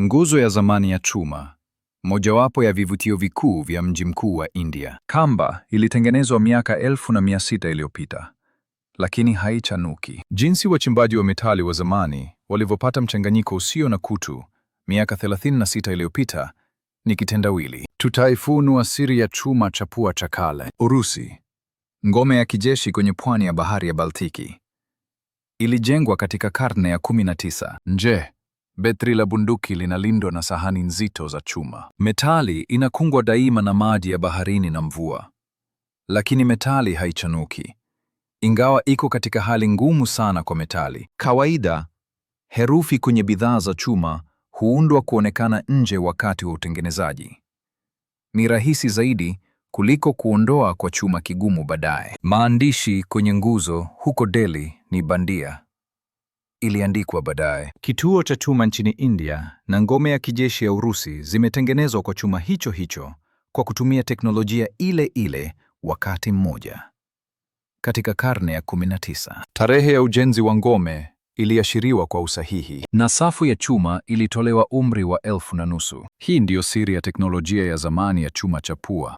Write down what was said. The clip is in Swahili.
Nguzo ya zamani ya chuma, mojawapo ya vivutio vikuu vya mji mkuu wa India. Kamba ilitengenezwa miaka 1600 iliyopita, lakini haichanuki. Jinsi wachimbaji wa metali wa zamani walivyopata mchanganyiko usio na kutu miaka 36 iliyopita ni kitendawili. Tutaifunua siri ya chuma cha pua cha kale. Urusi, ngome ya kijeshi kwenye pwani ya bahari ya Baltiki, ilijengwa katika karne ya 19. Nje, betri la bunduki linalindwa na sahani nzito za chuma. Metali inakungwa daima na maji ya baharini na mvua, lakini metali haichanuki, ingawa iko katika hali ngumu sana kwa metali. Kawaida, herufi kwenye bidhaa za chuma huundwa kuonekana nje wakati wa utengenezaji. Ni rahisi zaidi kuliko kuondoa kwa chuma kigumu baadaye. Maandishi kwenye nguzo huko Delhi ni bandia, iliandikwa baadaye. Kituo cha chuma nchini India na ngome ya kijeshi ya Urusi zimetengenezwa kwa chuma hicho hicho kwa kutumia teknolojia ile ile wakati mmoja. Katika karne ya 19, tarehe ya ujenzi wa ngome iliashiriwa kwa usahihi, na safu ya chuma ilitolewa umri wa 1500. Hii ndiyo siri ya teknolojia ya zamani ya chuma cha pua.